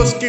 Amigos,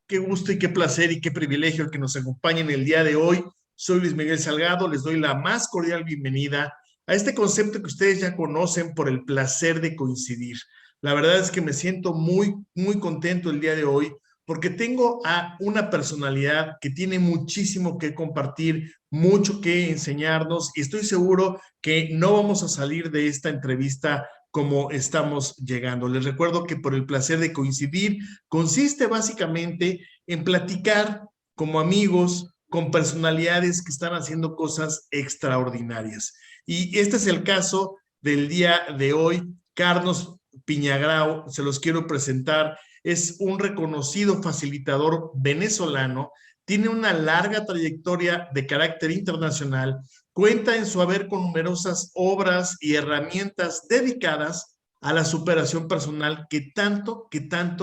qué gusto y qué placer y qué privilegio el que nos acompañen el día de hoy. Soy Luis Miguel Salgado, les doy la más cordial bienvenida a este concepto que ustedes ya conocen por el placer de coincidir. La verdad es que me siento muy contento el día de hoy porque tengo a una personalidad que tiene muchísimo que compartir, mucho que enseñarnos y estoy seguro que no vamos a salir de esta entrevista como estamos llegando. Les recuerdo que por el placer de coincidir consiste básicamente en platicar como amigos con personalidades que están haciendo cosas extraordinarias. Y este es el caso del día de hoy. Carlos Piñagrao, se los quiero presentar, es un reconocido facilitador venezolano, tiene una larga trayectoria de carácter internacional, cuenta en su haber con numerosas obras y herramientas dedicadas a la superación personal que tanto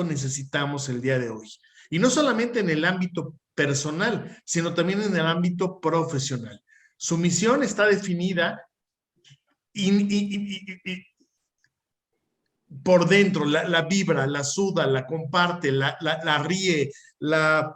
necesitamos el día de hoy. Y no solamente en el ámbito personal, sino también en el ámbito profesional. Su misión está definida y por dentro, la vibra, la suda, la comparte, la ríe, la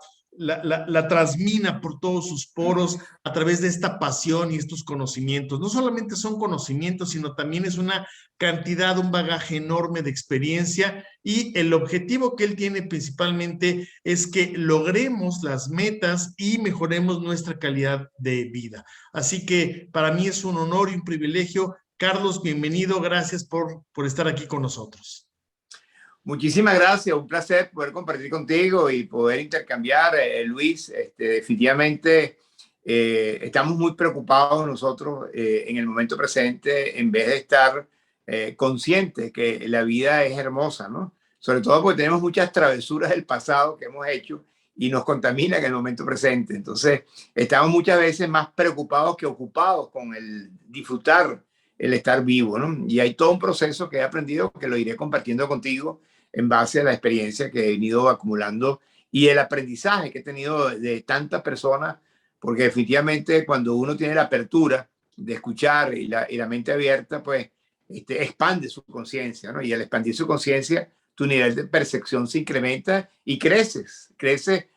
transmina por todos sus poros a través de esta pasión y estos conocimientos. No solamente son conocimientos, sino también es una cantidad, un bagaje enorme de experiencia y el objetivo que él tiene principalmente es que logremos las metas y mejoremos nuestra calidad de vida. Así que para mí es un honor y un privilegio. Carlos, bienvenido, gracias por estar aquí con nosotros. Muchísimas gracias, un placer poder compartir contigo y poder intercambiar, Luis. Definitivamente estamos muy preocupados nosotros en el momento presente en vez de estar conscientes que la vida es hermosa, ¿no? Sobre todo porque tenemos muchas travesuras del pasado que hemos hecho y nos contamina en el momento presente. Entonces, estamos muchas veces más preocupados que ocupados con el disfrutar, el estar vivo, ¿no? Y hay todo un proceso que he aprendido que lo iré compartiendo contigo en base a la experiencia que he venido acumulando y el aprendizaje que he tenido de tantas personas, porque definitivamente cuando uno tiene la apertura de escuchar y la mente abierta, pues expande su conciencia, ¿no? Y al expandir su conciencia, tu nivel de percepción se incrementa y creces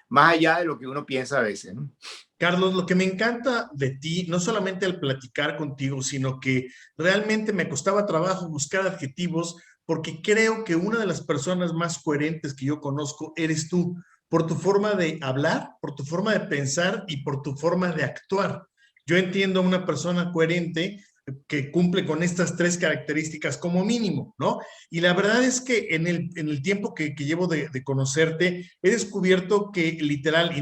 más allá de lo que uno piensa a veces, ¿no? Carlos, lo que me encanta de ti, no solamente al platicar contigo, sino que realmente me costaba trabajo buscar adjetivos porque creo que una de las personas más coherentes que yo conozco eres tú, por tu forma de hablar, por tu forma de pensar y por tu forma de actuar. Yo entiendo a una persona coherente que cumple con estas tres características como mínimo, ¿no? Y la verdad es que en el tiempo que llevo de conocerte, he descubierto que literal,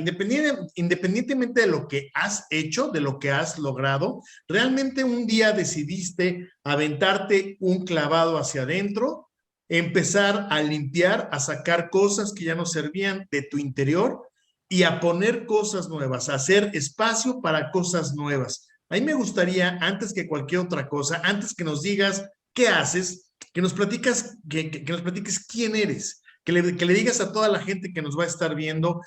independientemente de lo que has hecho, de lo que has logrado, realmente un día decidiste aventarte un clavado hacia adentro, empezar a limpiar, a sacar cosas que ya no servían de tu interior y a poner cosas nuevas, a hacer espacio para cosas nuevas. A mí me gustaría, antes que cualquier otra cosa, antes que nos digas qué haces, que nos platicas, que nos platiques quién eres, que le digas a toda la gente que nos va a estar viendo,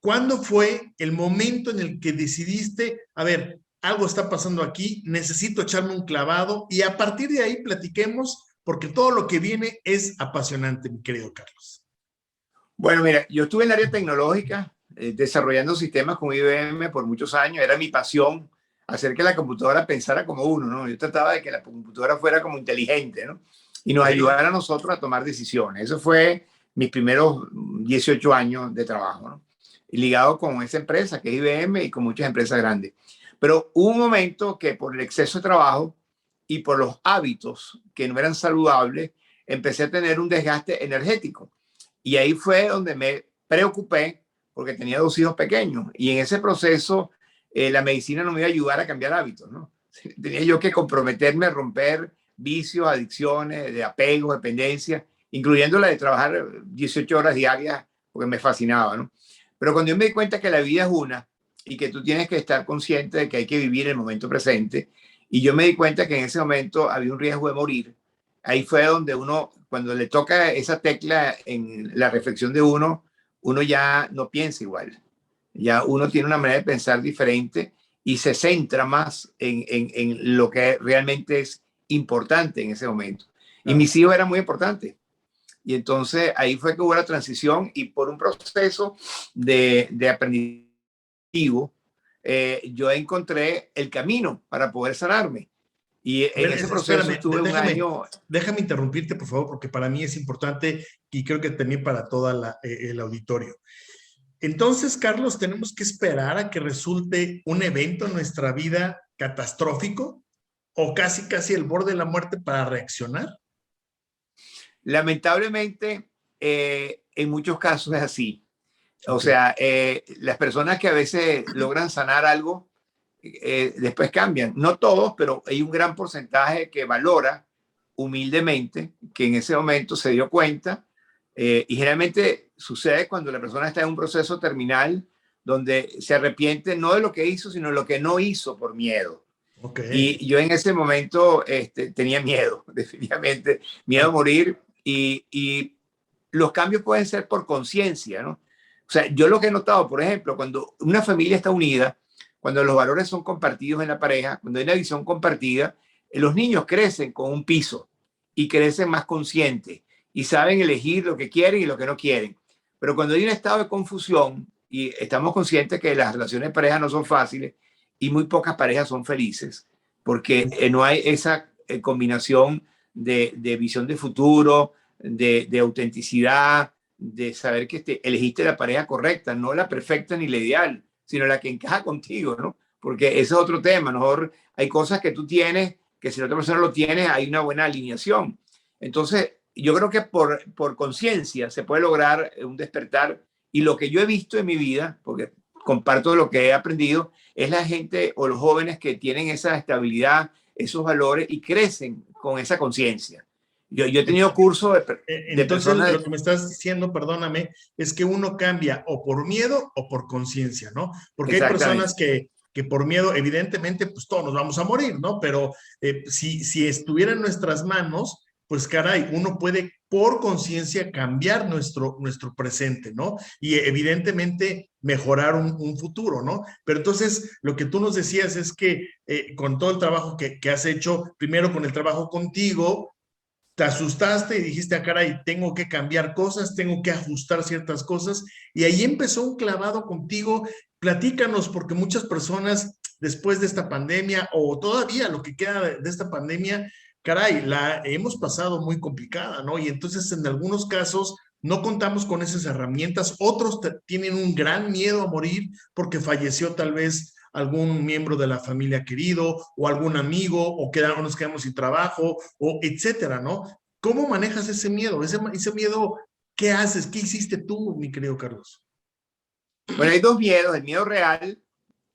¿cuándo fue el momento en el que decidiste, a ver, algo está pasando aquí, necesito echarme un clavado y a partir de ahí platiquemos, porque todo lo que viene es apasionante, mi querido Carlos? Bueno, mira, yo estuve en el área tecnológica desarrollando sistemas con IBM por muchos años, era mi pasión hacer que la computadora pensara como uno, ¿no? Yo trataba de que la computadora fuera como inteligente, ¿no? Y nos ayudara a nosotros a tomar decisiones. Eso fue mis primeros 18 años de trabajo, ¿no? Y ligado con esa empresa que es IBM y con muchas empresas grandes. Pero hubo un momento que por el exceso de trabajo y por los hábitos que no eran saludables, empecé a tener un desgaste energético. Y ahí fue donde me preocupé porque tenía 2 hijos pequeños. Y en ese proceso la medicina no me iba a ayudar a cambiar hábitos, ¿no? Tenía yo que comprometerme a romper vicios, adicciones, de apego, dependencia, incluyendo la de trabajar 18 horas diarias porque me fascinaba, ¿no? Pero cuando yo me di cuenta que la vida es una y que tú tienes que estar consciente de que hay que vivir el momento presente, y yo me di cuenta que en ese momento había un riesgo de morir, ahí fue donde uno, cuando le toca esa tecla en la reflexión de uno, uno ya no piensa igual. Ya uno tiene una manera de pensar diferente y se centra más en lo que realmente es importante en ese momento. Y mis hijos eran muy importantes. Y entonces ahí fue que hubo la transición y por un proceso de aprendizaje, yo encontré el camino para poder sanarme. Y A ver, en ese proceso espérame, estuve un año. déjame interrumpirte, por favor, porque para mí es importante y creo que también para toda el auditorio. Entonces, Carlos, ¿tenemos que esperar a que resulte un evento en nuestra vida catastrófico o casi, casi el borde de la muerte para reaccionar? Lamentablemente, en muchos casos es así. O Ok. sea, las personas que a veces logran sanar algo, después cambian. No todos, pero hay un gran porcentaje que valora humildemente que en ese momento se dio cuenta. Y generalmente sucede cuando la persona está en un proceso terminal donde se arrepiente no de lo que hizo, sino de lo que no hizo por miedo. Ok. Y yo en ese momento tenía miedo, definitivamente, miedo a morir. Y los cambios pueden ser por conciencia, ¿no? O sea, yo lo que he notado, por ejemplo, cuando una familia está unida, cuando los valores son compartidos en la pareja, cuando hay una visión compartida, los niños crecen con un piso y crecen más conscientes y saben elegir lo que quieren y lo que no quieren. Pero cuando hay un estado de confusión y estamos conscientes que las relaciones de pareja no son fáciles y muy pocas parejas son felices, porque no hay esa combinación de visión de futuro, de autenticidad, de saber que elegiste la pareja correcta, no la perfecta ni la ideal, sino la que encaja contigo, ¿no? Porque ese es otro tema. A lo mejor hay cosas que tú tienes que si la otra persona lo tiene, hay una buena alineación. Entonces, yo creo que por conciencia se puede lograr un despertar. Y lo que yo he visto en mi vida, porque comparto lo que he aprendido, es la gente o los jóvenes que tienen esa estabilidad, esos valores y crecen con esa conciencia. Yo he tenido cursos de Entonces, personas. lo que me estás diciendo, perdóname, es que uno cambia o por miedo o por conciencia, ¿no? Porque hay personas Exactamente. que por miedo, evidentemente, pues todos nos vamos a morir, ¿no? Pero si estuviera en nuestras manos, pues caray, uno puede por conciencia cambiar nuestro presente, ¿no? Y evidentemente mejorar un futuro, ¿no? Pero entonces, lo que tú nos decías es que con todo el trabajo que has hecho, primero con el trabajo contigo, te asustaste y dijiste, ah, caray, tengo que cambiar cosas, tengo que ajustar ciertas cosas, y ahí empezó un clavado contigo. Platícanos, porque muchas personas después de esta pandemia, o todavía lo que queda de esta pandemia, caray, la hemos pasado muy complicada, ¿no? Y entonces en algunos casos no contamos con esas herramientas, otros tienen un gran miedo a morir porque falleció tal vez algún miembro de la familia querido o algún amigo o nos quedamos sin trabajo o etcétera, ¿no? ¿Cómo manejas ese miedo? Ese miedo, ¿qué haces? ¿Qué hiciste tú, mi querido Carlos? Bueno, hay dos miedos, el miedo real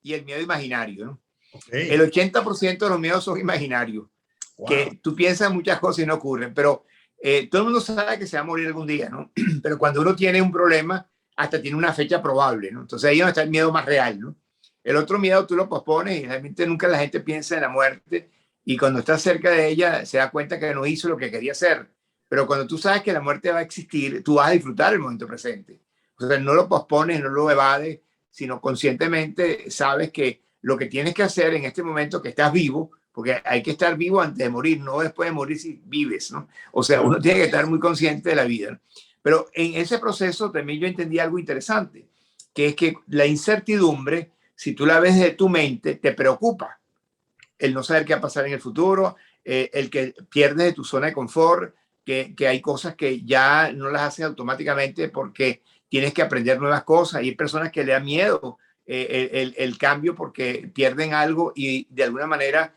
y el miedo imaginario, ¿no? Ok, El 80% de los miedos son imaginarios, wow. que tú piensas muchas cosas y no ocurren, pero todo el mundo sabe que se va a morir algún día, ¿no? Pero cuando uno tiene un problema, hasta tiene una fecha probable, ¿no? Entonces ahí es donde está el miedo más real, ¿no? El otro miedo tú lo pospones y realmente nunca la gente piensa en la muerte y cuando está cerca de ella se da cuenta que no hizo lo que quería hacer. Pero cuando tú sabes que la muerte va a existir, tú vas a disfrutar el momento presente. O sea, no lo pospones, no lo evades, sino conscientemente sabes que lo que tienes que hacer en este momento que estás vivo, porque hay que estar vivo antes de morir, no después de morir si vives, ¿no? O sea, Claro. uno tiene que estar muy consciente de la vida, ¿no? Pero en ese proceso también yo entendí algo interesante, que es que la incertidumbre, si tú la ves de tu mente, te preocupa el no saber qué va a pasar en el futuro, el que pierdes de tu zona de confort, que hay cosas que ya no las haces automáticamente porque tienes que aprender nuevas cosas. Y hay personas que le da miedo el cambio porque pierden algo y de alguna manera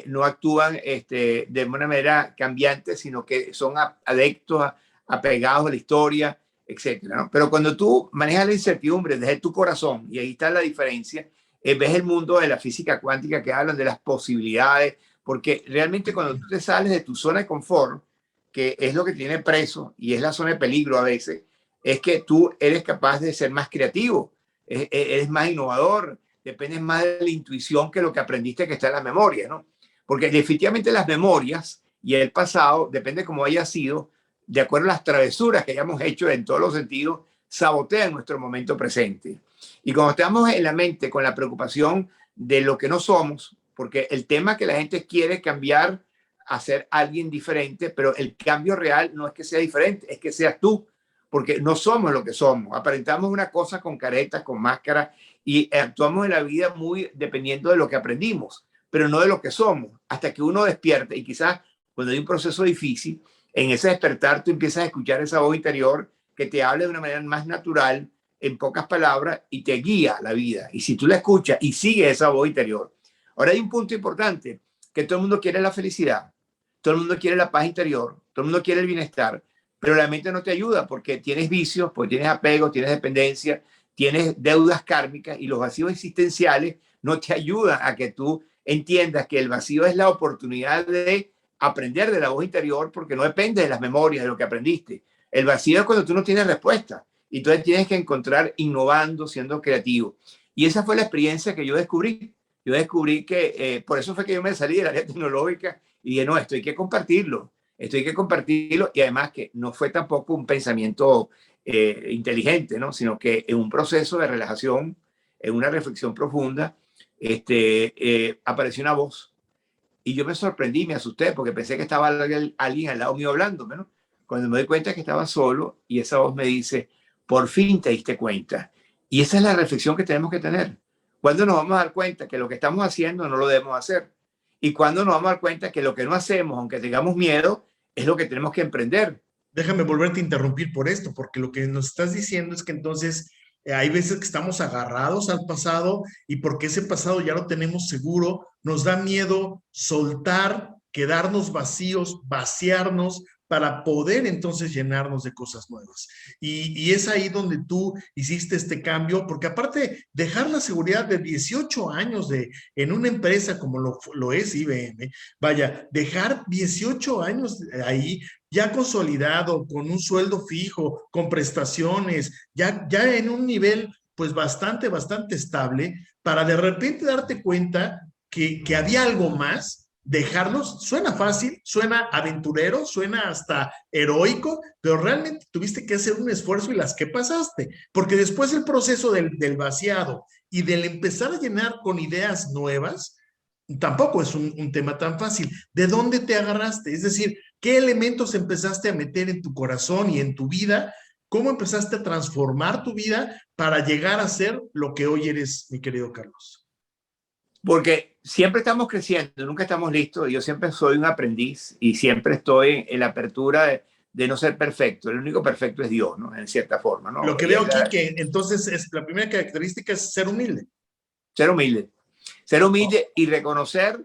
no actúan de una manera cambiante, sino que son adeptos, apegados a la historia, etcétera, ¿no? Pero cuando tú manejas la incertidumbre desde tu corazón, y ahí está la diferencia, ves el mundo de la física cuántica que hablan de las posibilidades, porque realmente cuando tú te sales de tu zona de confort, que es lo que tiene preso y es la zona de peligro a veces, es que tú eres capaz de ser más creativo, eres más innovador, dependes más de la intuición que lo que aprendiste que está en la memoria, ¿no? Porque definitivamente las memorias y el pasado, depende cómo haya sido, de acuerdo a las travesuras que hayamos hecho en todos los sentidos, sabotean nuestro momento presente. Y cuando estamos en la mente con la preocupación de lo que no somos, porque el tema que la gente quiere cambiar a ser alguien diferente, pero el cambio real no es que sea diferente, es que seas tú, porque no somos lo que somos. Aparentamos una cosa con caretas, con máscara, y actuamos en la vida muy dependiendo de lo que aprendimos, pero no de lo que somos, hasta que uno despierta. Y quizás cuando hay un proceso difícil, en ese despertar tú empiezas a escuchar esa voz interior que te habla de una manera más natural, en pocas palabras, y te guía la vida. Y si tú la escuchas y sigues esa voz interior. Ahora hay un punto importante, que todo el mundo quiere la felicidad, todo el mundo quiere la paz interior, todo el mundo quiere el bienestar, pero la mente no te ayuda porque tienes vicios, porque tienes apego, tienes dependencia, tienes deudas kármicas, y los vacíos existenciales no te ayudan a que tú entiendas que el vacío es la oportunidad de aprender de la voz interior, porque no depende de las memorias, de lo que aprendiste. El vacío es cuando tú no tienes respuesta y entonces tienes que encontrar innovando, siendo creativo. Y esa fue la experiencia que yo descubrí. Yo descubrí que por eso fue que yo me salí del área tecnológica y dije, no, esto hay que compartirlo. Esto hay que compartirlo, y además que no fue tampoco un pensamiento inteligente, ¿no? Sino que en un proceso de relajación, en una reflexión profunda, apareció una voz. Y yo me sorprendí, me asusté, porque pensé que estaba alguien al lado mío hablando, ¿no? Cuando me doy cuenta que estaba solo, y esa voz me dice, por fin te diste cuenta. Y esa es la reflexión que tenemos que tener. ¿Cuándo nos vamos a dar cuenta que lo que estamos haciendo no lo debemos hacer? ¿Y cuándo nos vamos a dar cuenta que lo que no hacemos, aunque tengamos miedo, es lo que tenemos que emprender? Déjame volverte a interrumpir por esto, porque lo que nos estás diciendo es que entonces hay veces que estamos agarrados al pasado, y porque ese pasado ya lo tenemos seguro, nos da miedo soltar, quedarnos vacíos, vaciarnos para poder entonces llenarnos de cosas nuevas. Y es ahí donde tú hiciste este cambio, porque aparte dejar la seguridad de 18 años en una empresa como lo es IBM, vaya, dejar 18 años ahí ya consolidado, con un sueldo fijo, con prestaciones, ya en un nivel pues bastante estable, para de repente darte cuenta que había algo más. Dejarlos suena fácil, suena aventurero, suena hasta heroico, pero realmente tuviste que hacer un esfuerzo, y las que pasaste, porque después el proceso del vaciado y del empezar a llenar con ideas nuevas, tampoco es un tema tan fácil. ¿De dónde te agarraste? Es decir, ¿qué elementos empezaste a meter en tu corazón y en tu vida? ¿Cómo empezaste a transformar tu vida para llegar a ser lo que hoy eres, mi querido Carlos? Porque siempre estamos creciendo, nunca estamos listos. Yo siempre soy un aprendiz y siempre estoy en la apertura de no ser perfecto. El único perfecto es Dios, ¿no? En cierta forma, ¿no? Lo que veo aquí que entonces es la primera característica es ser humilde. Ser humilde. Ser humilde y reconocer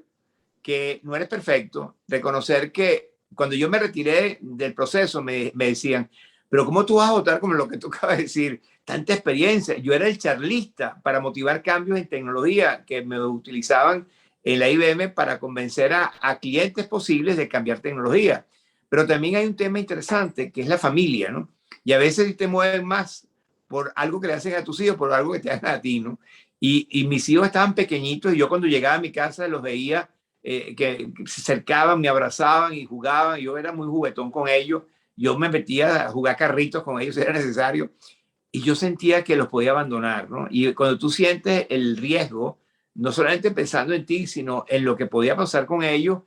que no eres perfecto, reconocer que cuando yo me retiré del proceso me decían, pero ¿cómo tú vas a votar como lo que tú acabas de decir? Tanta experiencia. Yo era el charlista para motivar cambios en tecnología que me utilizaban en la IBM para convencer a clientes posibles de cambiar tecnología. Pero también hay un tema interesante que es la familia, ¿no? Y a veces te mueven más por algo que le hacen a tus hijos, por algo que te hagan a ti, ¿no? Y mis hijos estaban pequeñitos, y yo cuando llegaba a mi casa los veía que se acercaban, me abrazaban y jugaban. Yo era muy juguetón con ellos. Yo me metía a jugar carritos con ellos si era necesario, y yo sentía que los podía abandonar, ¿no? Y cuando tú sientes el riesgo, no solamente pensando en ti, sino en lo que podía pasar con ellos,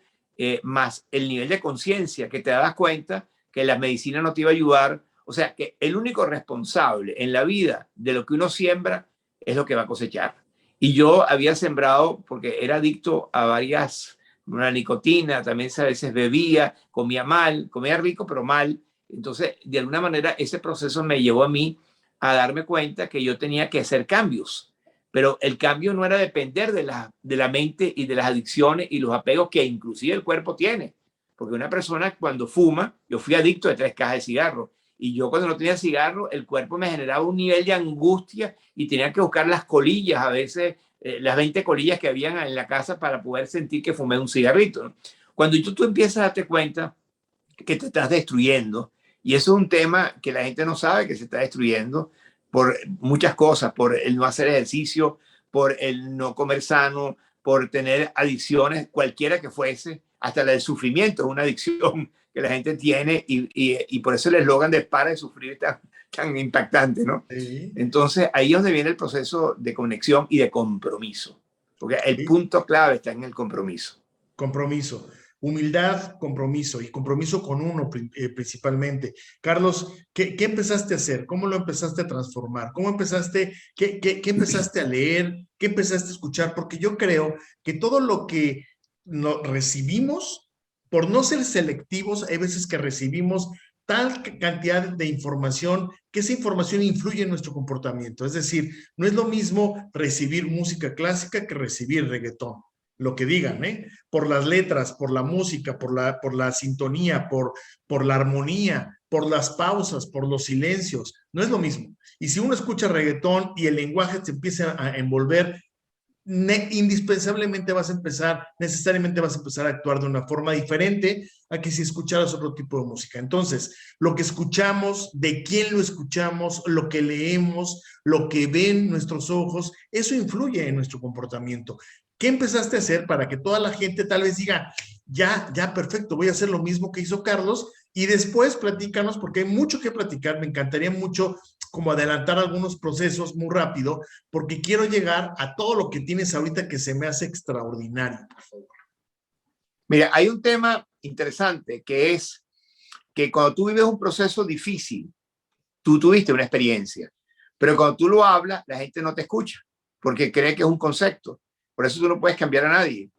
más el nivel de conciencia que te das cuenta que la medicina no te iba a ayudar. O sea, que el único responsable en la vida de lo que uno siembra es lo que va a cosechar. Y yo había sembrado, porque era adicto a varias, una nicotina, también a veces bebía, comía mal, comía rico, pero mal. Entonces, de alguna manera, ese proceso me llevó a mí a darme cuenta que yo tenía que hacer cambios. Pero el cambio no era depender de la mente y de las adicciones y los apegos que inclusive el cuerpo tiene. Porque una persona cuando fuma, yo fui adicto de 3 cajas de cigarros, y yo cuando no tenía cigarro, el cuerpo me generaba un nivel de angustia y tenía que buscar las colillas, a veces las 20 colillas que habían en la casa para poder sentir que fumé un cigarrito, ¿no? Cuando tú empiezas a darte cuenta que te estás destruyendo, y eso es un tema que la gente no sabe que se está destruyendo por muchas cosas, por el no hacer ejercicio, por el no comer sano, por tener adicciones, cualquiera que fuese, hasta la del sufrimiento es una adicción que la gente tiene, y por eso el eslogan de para de sufrir es tan impactante, ¿no? Sí. Entonces ahí es donde viene el proceso de conexión y de compromiso, porque el Sí. punto clave está en el compromiso. Compromiso. humildad, compromiso y compromiso con uno principalmente. Carlos, ¿qué empezaste a hacer? ¿Cómo lo empezaste a transformar? ¿Cómo empezaste, qué empezaste a leer? ¿Qué empezaste a escuchar? Porque yo creo que todo lo que recibimos, por no ser selectivos, hay veces que recibimos tal cantidad de información que esa información influye en nuestro comportamiento. Es decir, no es lo mismo recibir música clásica que recibir reggaetón, lo que digan, ¿eh? Por las letras, por la música, por la sintonía, por la armonía, por las pausas, por los silencios, no es lo mismo. Y si uno escucha reggaetón y el lenguaje se empieza a envolver, indispensablemente necesariamente vas a empezar a actuar de una forma diferente a que si escucharas otro tipo de música. Entonces, lo que escuchamos, de quién lo escuchamos, lo que leemos, lo que ven nuestros ojos, eso influye en nuestro comportamiento. ¿Qué empezaste a hacer para que toda la gente tal vez diga, ya, perfecto, voy a hacer lo mismo que hizo Carlos? Y después platícanos, porque hay mucho que platicar, me encantaría mucho como adelantar algunos procesos muy rápido, porque quiero llegar a todo lo que tienes ahorita que se me hace extraordinario, por favor. Mira, hay un tema interesante que es que cuando tú vives un proceso difícil, tú tuviste una experiencia, pero cuando tú lo hablas, la gente no te escucha porque cree que es un concepto. Por eso tú no puedes cambiar a nadie.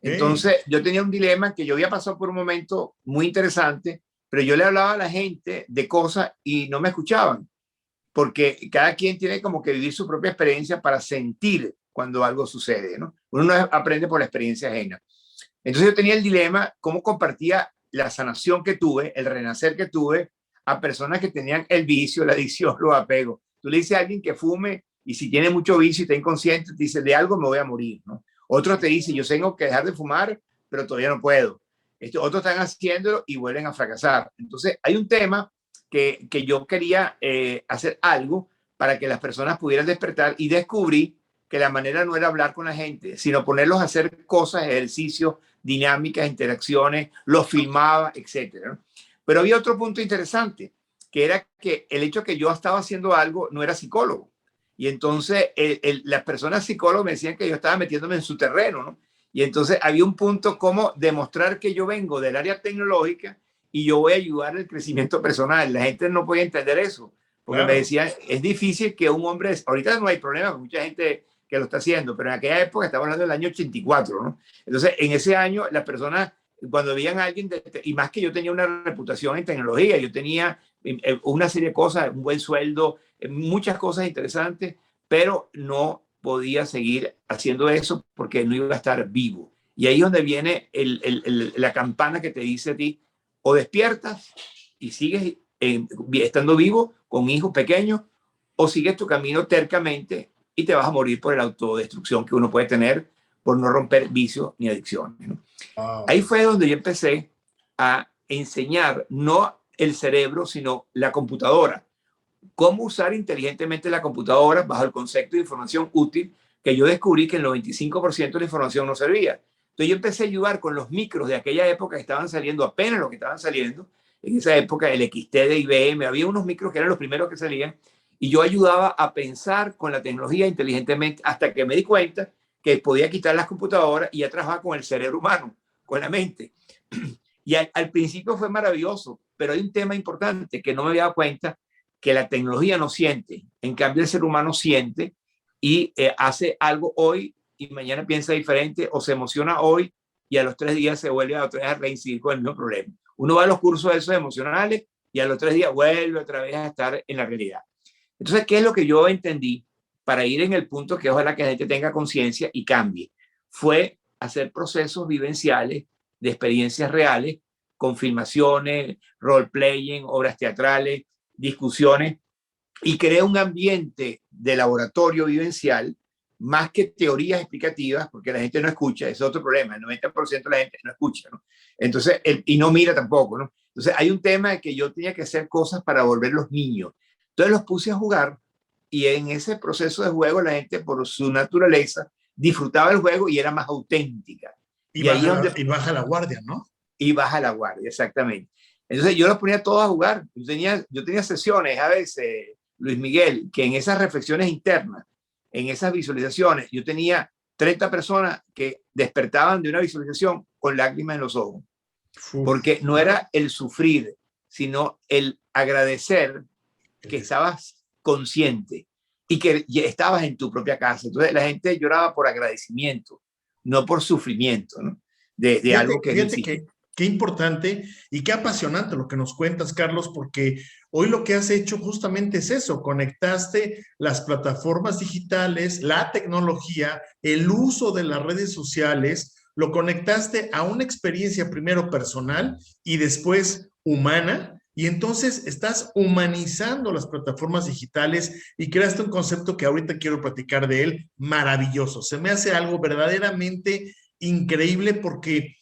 Entonces, yo tenía un dilema que yo había pasado por un momento muy interesante, pero yo le hablaba a la gente de cosas y no me escuchaban, porque cada quien tiene como que vivir su propia experiencia para sentir cuando algo sucede, ¿no? Uno no aprende por la experiencia ajena. Entonces yo tenía el dilema, cómo compartía la sanación que tuve, el renacer que tuve, a personas que tenían el vicio, la adicción, los apegos. Tú le dices a alguien que fume y si tiene mucho vicio y está inconsciente, te dice, de algo me voy a morir, ¿no? Otro te dice, yo tengo que dejar de fumar, pero todavía no puedo. Otros están haciéndolo y vuelven a fracasar. Entonces hay un tema que yo quería hacer algo para que las personas pudieran despertar y descubrí que la manera no era hablar con la gente, sino ponerlos a hacer cosas, ejercicios, dinámicas, interacciones, los filmaba, etcétera, ¿no? Pero había otro punto interesante, que era que el hecho que yo estaba haciendo algo no era psicólogo. Y entonces las personas psicólogos me decían que yo estaba metiéndome en su terreno, ¿no? Y entonces había un punto como demostrar que yo vengo del área tecnológica y yo voy a ayudar al crecimiento personal. La gente no podía entender eso, porque me decían, es difícil que un hombre, ahorita no hay problema, mucha gente que lo está haciendo, pero en aquella época, estamos hablando del año 84, ¿no? Entonces, en ese año, las personas, cuando veían a alguien, y más que yo tenía una reputación en tecnología, yo tenía una serie de cosas, un buen sueldo, muchas cosas interesantes, pero no podía seguir haciendo eso porque no iba a estar vivo. Y ahí es donde viene la campana que te dice a ti, o despiertas y sigues estando vivo con hijos pequeños, o sigues tu camino tercamente y te vas a morir por la autodestrucción que uno puede tener por no romper vicios ni adicciones, ¿no? Wow. Ahí fue donde yo empecé a enseñar no el cerebro, sino la computadora. Cómo usar inteligentemente la computadora bajo el concepto de información útil, que yo descubrí que el 95% de la información no servía. Entonces yo empecé a ayudar con los micros de aquella época que estaban saliendo, apenas los que estaban saliendo. En esa época el XT de IBM, había unos micros que eran los primeros que salían, y yo ayudaba a pensar con la tecnología inteligentemente hasta que me di cuenta que podía quitar las computadoras y ya trabajaba con el cerebro humano, con la mente. Y al principio fue maravilloso, pero hay un tema importante que no me había dado cuenta, que la tecnología no siente. En cambio, el ser humano siente y hace algo hoy y mañana piensa diferente, o se emociona hoy y a los 3 días se vuelve otra vez a reincidir con el mismo problema. Uno va a los cursos de esos emocionales y a los 3 días vuelve otra vez a estar en la realidad. Entonces, ¿qué es lo que yo entendí para ir en el punto que ojalá que la gente tenga conciencia y cambie? Fue hacer procesos vivenciales de experiencias reales, con filmaciones, role-playing, obras teatrales, discusiones, y creé un ambiente de laboratorio vivencial más que teorías explicativas, porque la gente no escucha, ese es otro problema, el 90% de la gente no escucha, ¿no? Entonces, y no mira tampoco, ¿no? Entonces, hay un tema de que yo tenía que hacer cosas para volver los niños. Entonces los puse a jugar y en ese proceso de juego la gente por su naturaleza disfrutaba el juego y era más auténtica. Y baja la guardia, ¿no? Y baja la guardia, exactamente. Entonces yo los ponía todos a jugar. Yo tenía sesiones a veces, Luis Miguel, que en esas reflexiones internas, en esas visualizaciones, yo tenía 30 personas que despertaban de una visualización con lágrimas en los ojos. Uf, porque no era el sufrir, sino el agradecer que estabas consciente y que ya estabas en tu propia casa. Entonces la gente lloraba por agradecimiento, no por sufrimiento, ¿no? De algo que no fíjate existe. que qué importante y qué apasionante lo que nos cuentas, Carlos, porque hoy lo que has hecho justamente es eso, conectaste las plataformas digitales, la tecnología, el uso de las redes sociales, lo conectaste a una experiencia primero personal y después humana. Y entonces estás humanizando las plataformas digitales y creaste un concepto que ahorita quiero platicar de él, maravilloso. Se me hace algo verdaderamente increíble porque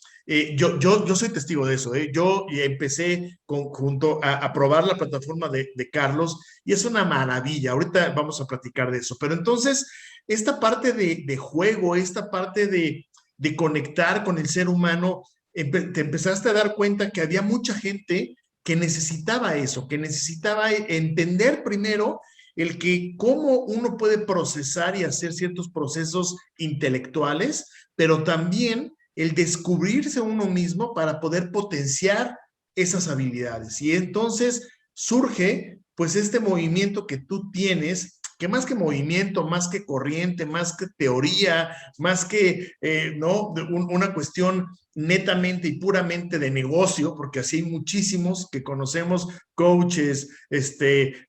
yo soy testigo de eso. Yo empecé junto a probar la plataforma de Carlos y es una maravilla. Ahorita vamos a platicar de eso. Pero entonces, esta parte de juego, esta parte de conectar con el ser humano, te empezaste a dar cuenta que había mucha gente que necesitaba eso, que necesitaba entender primero el que cómo uno puede procesar y hacer ciertos procesos intelectuales, pero también el descubrirse uno mismo para poder potenciar esas habilidades. Y entonces surge pues este movimiento que tú tienes, que más que movimiento, más que corriente, más que teoría, más que no una cuestión netamente y puramente de negocio, porque así hay muchísimos que conocemos, coaches,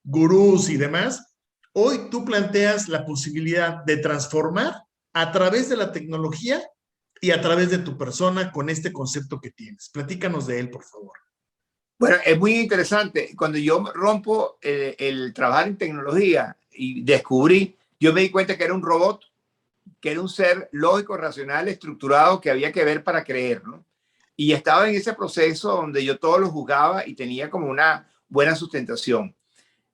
gurús y demás. Hoy tú planteas la posibilidad de transformar a través de la tecnología y a través de tu persona con este concepto que tienes. Platícanos de él, por favor. Bueno, es muy interesante. Cuando yo rompo el trabajar en tecnología y descubrí, yo me di cuenta que era un robot, que era un ser lógico, racional, estructurado, que había que ver para creer, ¿no? Y estaba en ese proceso donde yo todo lo juzgaba y tenía como una buena sustentación.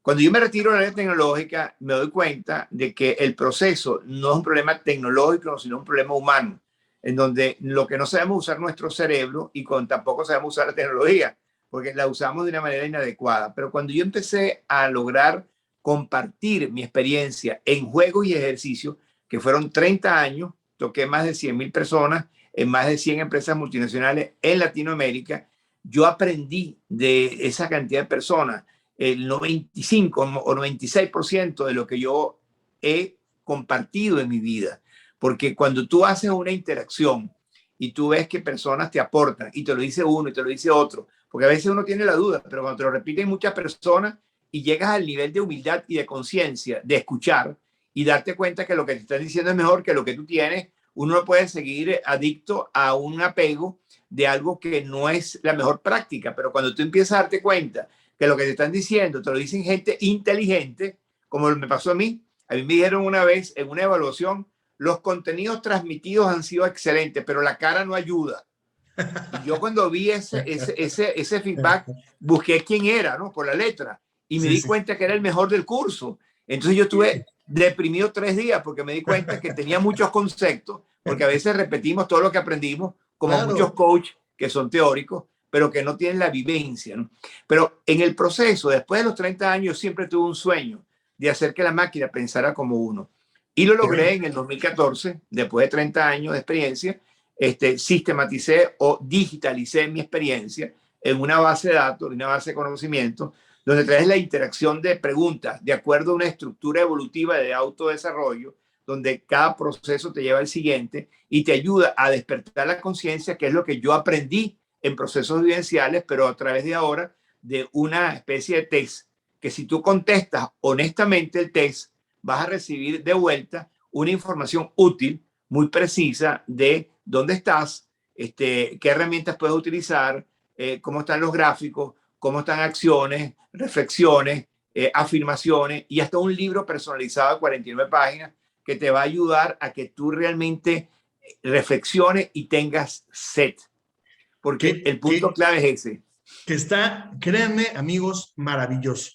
Cuando yo me retiro de la área tecnológica, me doy cuenta de que el proceso no es un problema tecnológico, sino un problema humano, en donde lo que no sabemos usar nuestro cerebro y con tampoco sabemos usar la tecnología, porque la usamos de una manera inadecuada. Pero cuando yo empecé a lograr compartir mi experiencia en juegos y ejercicios, que fueron 30 años, toqué más de 100,000 personas en más de 100 empresas multinacionales en Latinoamérica, yo aprendí de esa cantidad de personas el 95 o 96% de lo que yo he compartido en mi vida. Porque cuando tú haces una interacción y tú ves que personas te aportan y te lo dice uno y te lo dice otro, porque a veces uno tiene la duda, pero cuando te lo repiten muchas personas y llegas al nivel de humildad y de conciencia, de escuchar y darte cuenta que lo que te están diciendo es mejor que lo que tú tienes, uno no puede seguir adicto a un apego de algo que no es la mejor práctica. Pero cuando tú empiezas a darte cuenta que lo que te están diciendo te lo dicen gente inteligente, como me pasó a mí me dijeron una vez en una evaluación, los contenidos transmitidos han sido excelentes, pero la cara no ayuda. Y yo cuando vi ese feedback, busqué quién era, ¿no? Por la letra, y me Sí, di sí. cuenta que era el mejor del curso. Entonces yo estuve deprimido 3 días porque me di cuenta que tenía muchos conceptos, porque a veces repetimos todo lo que aprendimos, como muchos Claro. coaches que son teóricos, pero que no tienen la vivencia, ¿no? Pero en el proceso, después de los 30 años, siempre tuve un sueño de hacer que la máquina pensara como uno. Y lo logré en el 2014, después de 30 años de experiencia, sistematicé o digitalicé mi experiencia en una base de datos, en una base de conocimiento, donde traes la interacción de preguntas de acuerdo a una estructura evolutiva de autodesarrollo, donde cada proceso te lleva al siguiente y te ayuda a despertar la conciencia, que es lo que yo aprendí en procesos vivenciales, pero a través de ahora de una especie de test, que si tú contestas honestamente el test, vas a recibir de vuelta una información útil, muy precisa de dónde estás, qué herramientas puedes utilizar, cómo están los gráficos, cómo están acciones, reflexiones, afirmaciones y hasta un libro personalizado de 49 páginas que te va a ayudar a que tú realmente reflexiones y tengas set. Porque Que, el punto que, clave es ese. que está, créanme, amigos, maravilloso.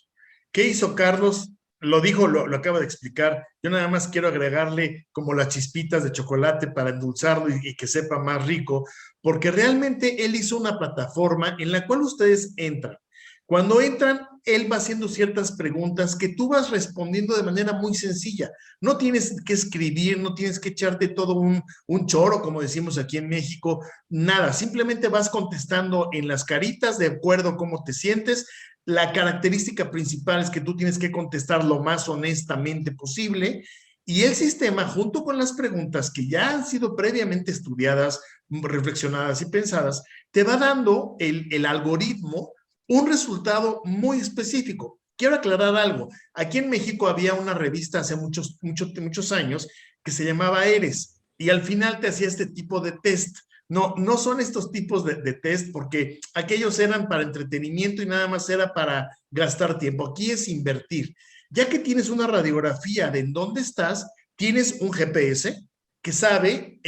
¿Qué hizo Carlos? Lo dijo, lo acaba de explicar. Yo nada más quiero agregarle como las chispitas de chocolate para endulzarlo y que sepa más rico, porque realmente él hizo una plataforma en la cual ustedes entran. Cuando entran, él va haciendo ciertas preguntas que tú vas respondiendo de manera muy sencilla. No tienes que escribir, no tienes que echarte todo un choro, como decimos aquí en México, nada. Simplemente vas contestando en las caritas de acuerdo a cómo te sientes. La característica principal es que tú tienes que contestar lo más honestamente posible. Y el sistema, junto con las preguntas que ya han sido previamente estudiadas, reflexionadas y pensadas, te va dando el algoritmo un resultado muy específico. Quiero aclarar algo. Aquí en México había una revista hace muchos años que se llamaba Eres y al final te hacía este tipo de test. No, no son estos tipos de test porque aquellos eran para entretenimiento y nada más era para gastar tiempo. Aquí es invertir. Ya que tienes una radiografía de en dónde estás, tienes un GPS que sabe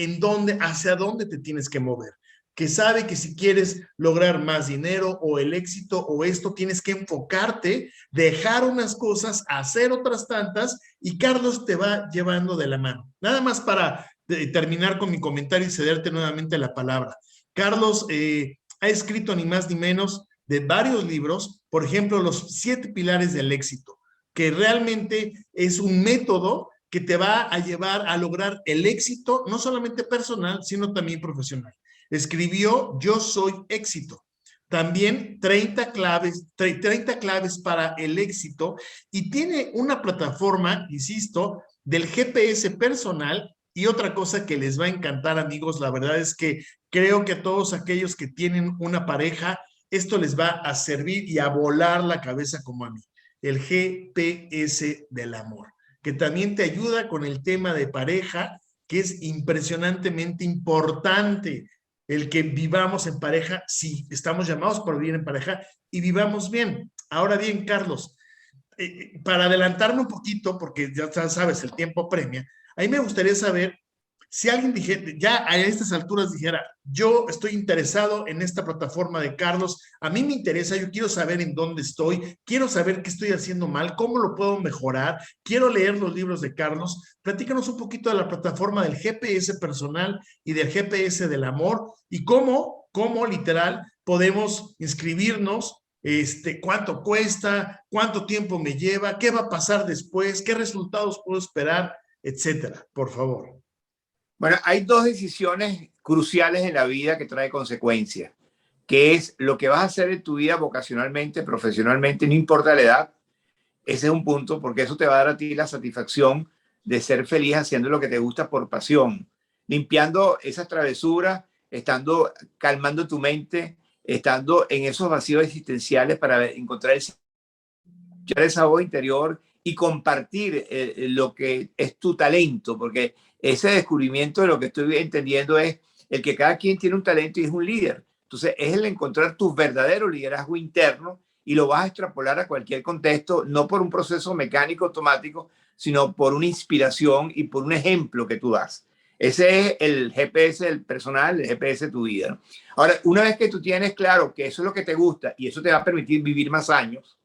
hacia dónde te tienes que mover, que sabe que si quieres lograr más dinero o el éxito o esto, tienes que enfocarte, dejar unas cosas, hacer otras tantas y Carlos te va llevando de la mano. Nada más para terminar con mi comentario y cederte nuevamente la palabra. Carlos ha escrito ni más ni menos de varios libros, por ejemplo, Los 7 Pilares del Éxito, que realmente es un método que te va a llevar a lograr el éxito, no solamente personal, sino también profesional. Escribió Yo Soy Éxito. También 30 claves para el éxito y tiene una plataforma, insisto, del GPS personal. Y otra cosa que les va a encantar, amigos, la verdad es que creo que a todos aquellos que tienen una pareja, esto les va a servir y a volar la cabeza como a mí. El GPS del amor, que también te ayuda con el tema de pareja, que es impresionantemente importante el que vivamos en pareja, sí, estamos llamados para vivir en pareja y vivamos bien. Ahora bien, Carlos, para adelantarme un poquito, porque ya sabes, el tiempo premia, a mí me gustaría saber si alguien dijera, ya a estas alturas dijera, yo estoy interesado en esta plataforma de Carlos, a mí me interesa, yo quiero saber en dónde estoy, quiero saber qué estoy haciendo mal, cómo lo puedo mejorar, quiero leer los libros de Carlos. Platícanos un poquito de la plataforma del GPS personal y del GPS del amor y cómo literal podemos inscribirnos, cuánto cuesta, cuánto tiempo me lleva, qué va a pasar después, qué resultados puedo esperar, etcétera. Por favor. Bueno, hay dos decisiones cruciales en la vida que trae consecuencias, que es lo que vas a hacer en tu vida vocacionalmente, profesionalmente, no importa la edad. Ese es un punto, porque eso te va a dar a ti la satisfacción de ser feliz haciendo lo que te gusta por pasión, limpiando esas travesuras, estando calmando tu mente, estando en esos vacíos existenciales para encontrar esa voz interior y compartir lo que es tu talento, porque ese descubrimiento de lo que estoy entendiendo es el que cada quien tiene un talento y es un líder. Entonces es el encontrar tu verdadero liderazgo interno y lo vas a extrapolar a cualquier contexto, no por un proceso mecánico automático, sino por una inspiración y por un ejemplo que tú das. Ese es el GPS del personal, el GPS de tu vida. Ahora, una vez que tú tienes claro que eso es lo que te gusta y eso te va a permitir vivir más años,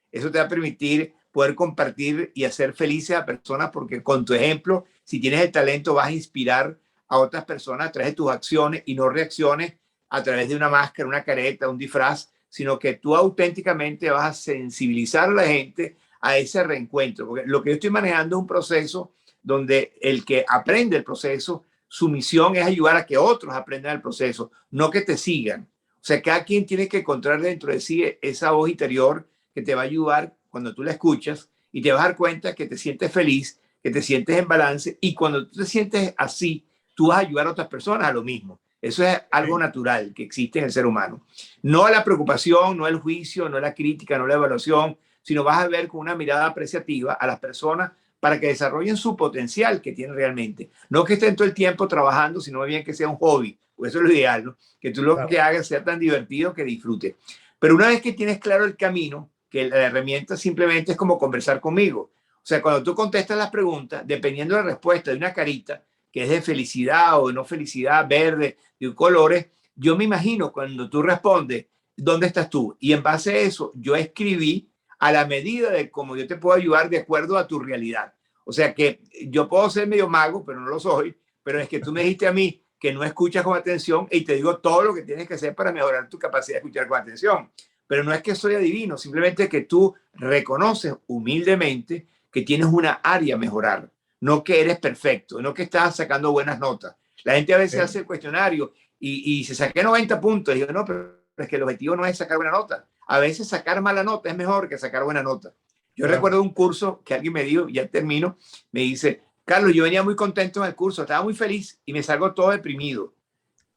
eso te va a permitir poder compartir y hacer felices a personas, porque con tu ejemplo, si tienes el talento, vas a inspirar a otras personas a través de tus acciones y no reacciones a través de una máscara, una careta, un disfraz, sino que tú auténticamente vas a sensibilizar a la gente a ese reencuentro. Porque lo que yo estoy manejando es un proceso donde el que aprende el proceso, su misión es ayudar a que otros aprendan el proceso, no que te sigan. O sea, cada quien tiene que encontrar dentro de sí esa voz interior que te va a ayudar cuando tú la escuchas y te vas a dar cuenta que te sientes feliz, que te sientes en balance y cuando tú te sientes así, tú vas a ayudar a otras personas a lo mismo. Eso es algo natural que existe en el ser humano. No la preocupación, no el juicio, no la crítica, no la evaluación, sino vas a ver con una mirada apreciativa a las personas para que desarrollen su potencial que tienen realmente. No que estén todo el tiempo trabajando, sino bien que sea un hobby. Pues eso es lo ideal, ¿no? Que tú lo que hagas sea tan divertido que disfrutes. Pero una vez que tienes claro el camino, que la herramienta simplemente es como conversar conmigo. O sea, cuando tú contestas las preguntas, dependiendo de la respuesta de una carita, que es de felicidad o de no felicidad, verde, de colores, yo me imagino cuando tú respondes, ¿dónde estás tú? Y en base a eso, yo escribí a la medida de cómo yo te puedo ayudar de acuerdo a tu realidad. O sea que yo puedo ser medio mago, pero no lo soy, pero es que tú me dijiste a mí que no escuchas con atención y te digo todo lo que tienes que hacer para mejorar tu capacidad de escuchar con atención. pero no es que soy adivino, simplemente que tú reconoces humildemente que tienes una área a mejorar, no que eres perfecto, no que estás sacando buenas notas. La gente a veces hace el cuestionario y se saqué 90 puntos. Y yo, no, pero es que el objetivo no es sacar buena nota. A veces sacar mala nota es mejor que sacar buena nota. Yo recuerdo un curso que alguien me dijo, ya termino, me dice, Carlos, yo venía muy contento en el curso, estaba muy feliz y me salgo todo deprimido.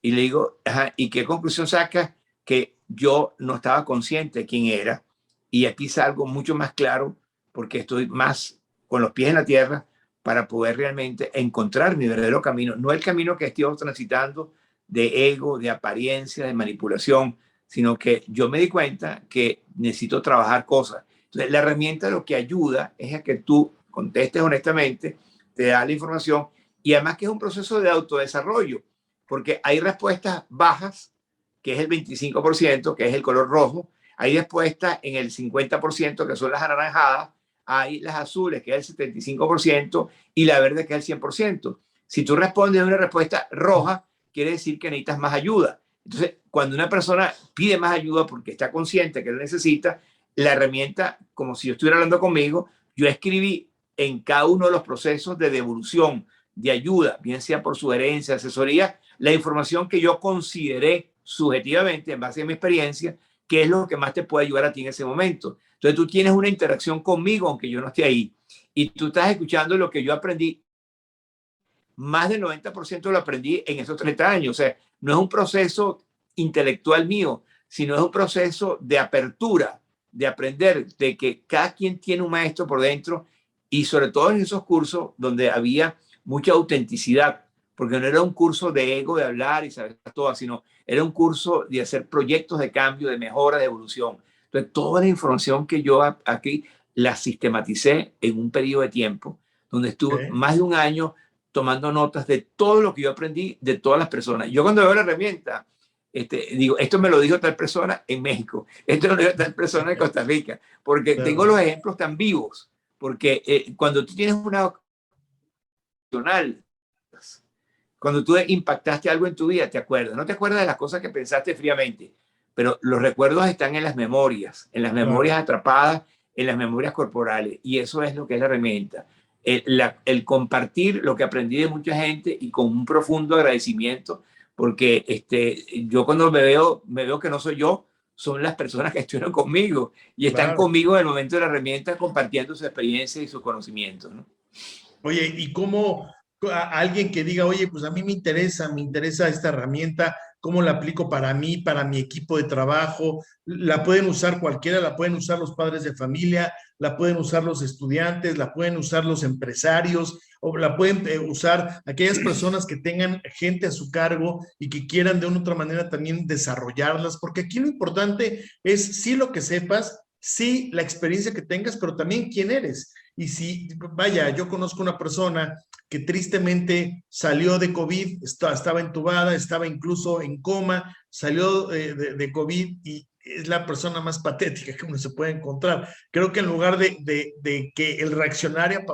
Y le digo, ajá, ¿y qué conclusión sacas? Que yo no estaba consciente de quién era. Y aquí salgo mucho más claro porque estoy más con los pies en la tierra para poder realmente encontrar mi verdadero camino, no el camino que estoy transitando de ego, de apariencia, de manipulación, sino que yo me di cuenta que necesito trabajar cosas. Entonces, la herramienta lo que ayuda es a que tú contestes honestamente, te da la información y además que es un proceso de autodesarrollo, porque hay respuestas bajas, que es el 25%, que es el color rojo, hay respuestas en el 50%, que son las anaranjadas, hay las azules, que es el 75%, y la verde, que es el 100%. Si tú respondes a una respuesta roja, quiere decir que necesitas más ayuda. Entonces, cuando una persona pide más ayuda porque está consciente que lo necesita, la herramienta, como si yo estuviera hablando conmigo, yo escribí en cada uno de los procesos de devolución, de ayuda, bien sea por sugerencia, asesoría, la información que yo consideré subjetivamente, en base a mi experiencia, qué es lo que más te puede ayudar a ti en ese momento. Entonces tú tienes una interacción conmigo, aunque yo no esté ahí, y tú estás escuchando lo que yo aprendí. Más del 90% lo aprendí en esos 30 años. O sea, no es un proceso intelectual mío, sino es un proceso de apertura, de aprender, de que cada quien tiene un maestro por dentro y sobre todo en esos cursos donde había mucha autenticidad, porque no era un curso de ego, de hablar y saber todo, sino era un curso de hacer proyectos de cambio, de mejora, de evolución. Entonces, toda la información que yo aquí la sistematicé en un periodo de tiempo, donde estuve más de un año tomando notas de todo lo que yo aprendí de todas las personas. Yo cuando veo la herramienta, digo, esto me lo dijo tal persona en México, esto me lo dijo tal persona en Costa Rica, porque tengo los ejemplos tan vivos, porque cuando tú tienes una cuando tú impactaste algo en tu vida, te acuerdas, no te acuerdas de las cosas que pensaste fríamente, pero los recuerdos están en las memorias atrapadas, en las memorias corporales, y eso es lo que es la herramienta. El compartir lo que aprendí de mucha gente y con un profundo agradecimiento, porque yo cuando me veo que no soy yo, son las personas que estuvieron conmigo y están conmigo en el momento de la herramienta compartiendo su experiencia y sus conocimientos, ¿no? Oye, ¿y cómo alguien que diga, oye, pues a mí me interesa esta herramienta, cómo la aplico para mí, para mi equipo de trabajo? La pueden usar cualquiera, la pueden usar los padres de familia, la pueden usar los estudiantes, la pueden usar los empresarios, o la pueden usar aquellas personas que tengan gente a su cargo y que quieran de una u otra manera también desarrollarlas, porque aquí lo importante es sí lo que sepas, sí la experiencia que tengas, pero también quién eres. Y si, vaya, yo conozco una persona que tristemente salió de COVID, estaba entubada, estaba incluso en coma, salió de COVID y es la persona más patética que uno se puede encontrar. Creo que en lugar de que él reaccionara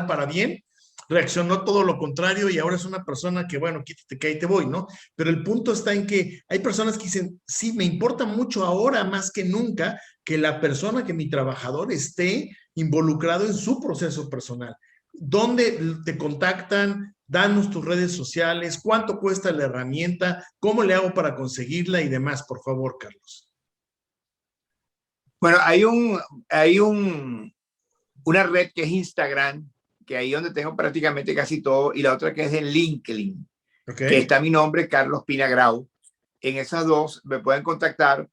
para bien, reaccionó todo lo contrario y ahora es una persona que, bueno, quítate que ahí te voy, ¿no? Pero el punto está en que hay personas que dicen, sí, me importa mucho ahora más que nunca que la persona, que mi trabajador esté involucrado en su proceso personal. ¿Dónde te contactan? Danos tus redes sociales, cuánto cuesta la herramienta, cómo le hago para conseguirla y demás, por favor, Carlos. Bueno, una red que es Instagram, que ahí donde tengo prácticamente casi todo, y la otra que es en LinkedIn, que está mi nombre, Carlos Pina Grau. En esas dos me pueden contactar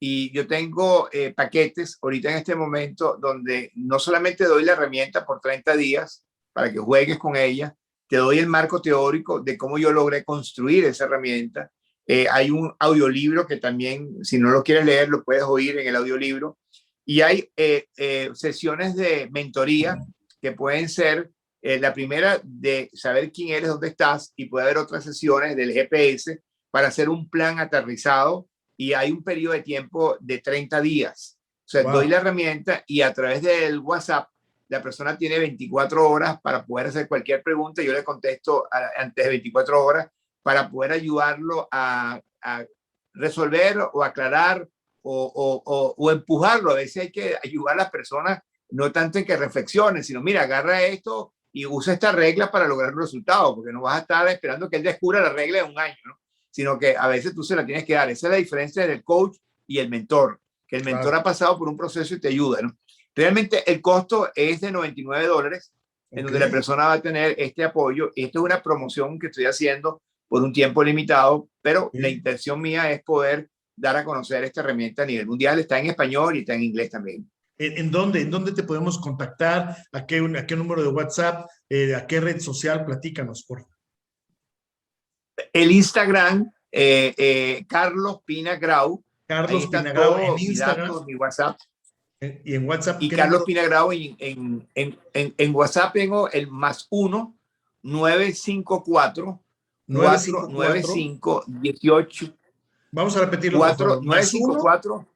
y yo tengo paquetes ahorita en este momento donde no solamente doy la herramienta por 30 días para que juegues con ella, te doy el marco teórico de cómo yo logré construir esa herramienta. Hay un audiolibro que también, si no lo quieres leer, lo puedes oír en el audiolibro. Y hay sesiones de mentoría que pueden ser la primera de saber quién eres, dónde estás, y puede haber otras sesiones del GPS para hacer un plan aterrizado y hay un periodo de tiempo de 30 días. O sea, doy la herramienta y a través del WhatsApp la persona tiene 24 horas para poder hacer cualquier pregunta. Yo le contesto antes de 24 horas para poder ayudarlo a resolver o aclarar o empujarlo. A veces hay que ayudar a las personas, no tanto en que reflexionen, sino mira, agarra esto y usa esta regla para lograr un resultado, porque no vas a estar esperando que él descubra la regla en un año, ¿no? Sino que a veces tú se la tienes que dar. Esa es la diferencia del coach y el mentor, que el mentor ha pasado por un proceso y te ayuda, ¿no? Realmente el costo es de $99, en donde la persona va a tener este apoyo. Esto es una promoción que estoy haciendo por un tiempo limitado, pero la intención mía es poder dar a conocer esta herramienta a nivel mundial. Está en español y está en inglés también. ¿En dónde te podemos contactar? ¿A qué número de WhatsApp? ¿A qué red social? Platícanos, por favor. El Instagram, Carlos Pina Grau. Carlos Pina Grau en Instagram. Datos, mi WhatsApp. Y en WhatsApp. Y Carlos Pina Grau en WhatsApp tengo el +1 954 495 18. Vamos a repetirlo. 954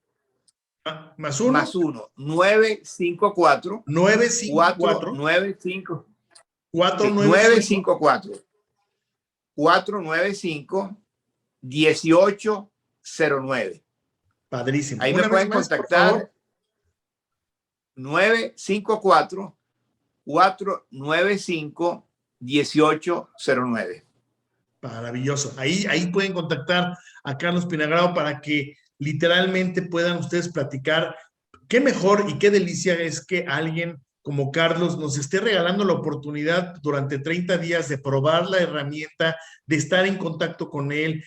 más 1 954 495 1809. Padrísimo. Ahí me pueden contactar. 954 495 1809. Maravilloso. Ahí pueden contactar a Carlos Pina Grau para que literalmente puedan ustedes platicar. Qué mejor y qué delicia es que alguien como Carlos nos esté regalando la oportunidad durante 30 días de probar la herramienta, de estar en contacto con él,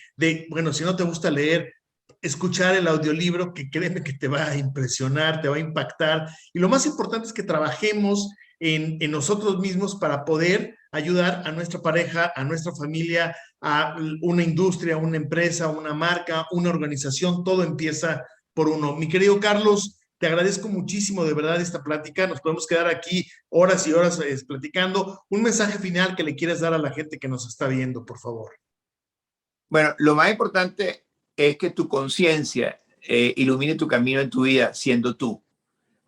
bueno, si no te gusta leer, escuchar el audiolibro, que créeme que te va a impresionar, te va a impactar. Y lo más importante es que trabajemos en nosotros mismos para poder ayudar a nuestra pareja, a nuestra familia, a una industria, una empresa, una marca, una organización. Todo empieza por uno. Mi querido Carlos, te agradezco muchísimo de verdad esta plática. Nos podemos quedar aquí horas y horas platicando. Un mensaje final que le quieras dar a la gente que nos está viendo, por favor. Bueno, lo más importante es que tu conciencia ilumine tu camino en tu vida siendo tú.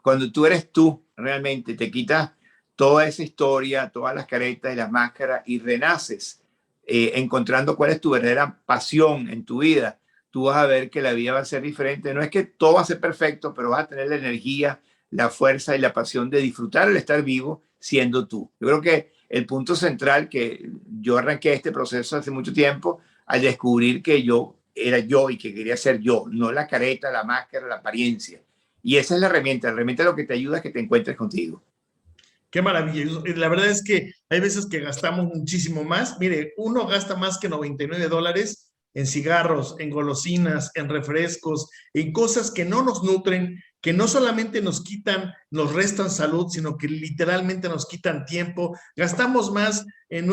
Cuando tú eres tú, realmente te quitas toda esa historia, todas las caretas y las máscaras y renaces encontrando cuál es tu verdadera pasión en tu vida. Tú vas a ver que la vida va a ser diferente. No es que todo va a ser perfecto, pero vas a tener la energía, la fuerza y la pasión de disfrutar el estar vivo siendo tú. Yo creo que el punto central, que yo arranqué este proceso hace mucho tiempo al descubrir que yo era yo y que quería ser yo, no la careta, la máscara, la apariencia. Y esa es la herramienta. La herramienta lo que te ayuda es que te encuentres contigo. Qué maravilla. La verdad es que hay veces que gastamos muchísimo más. Mire, uno gasta más que $99 en cigarros, en golosinas, en refrescos, en cosas que no nos nutren, que no solamente nos nos restan salud, sino que literalmente nos quitan tiempo. Gastamos más en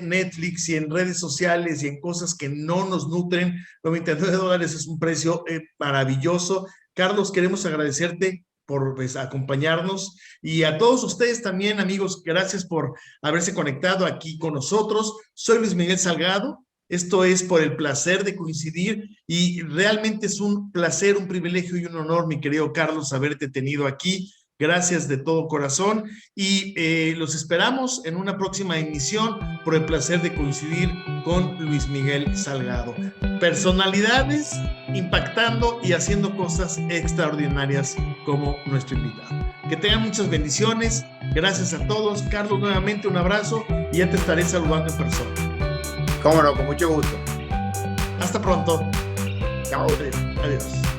Netflix y en redes sociales y en cosas que no nos nutren. $99 es un precio maravilloso. Carlos, queremos agradecerte por acompañarnos, y a todos ustedes también, amigos, gracias por haberse conectado aquí con nosotros. Soy Luis Miguel Salgado. Esto es Por el Placer de Coincidir, y realmente es un placer, un privilegio y un honor, mi querido Carlos, haberte tenido aquí. Gracias de todo corazón, y los esperamos en una próxima emisión Por el Placer de Coincidir con Luis Miguel Salgado. Personalidades impactando y haciendo cosas extraordinarias como nuestro invitado. Que tengan muchas bendiciones. Gracias a todos. Carlos, nuevamente un abrazo, y ya te estaré saludando en persona. Cómo no, con mucho gusto. Hasta pronto. Chao. Adiós.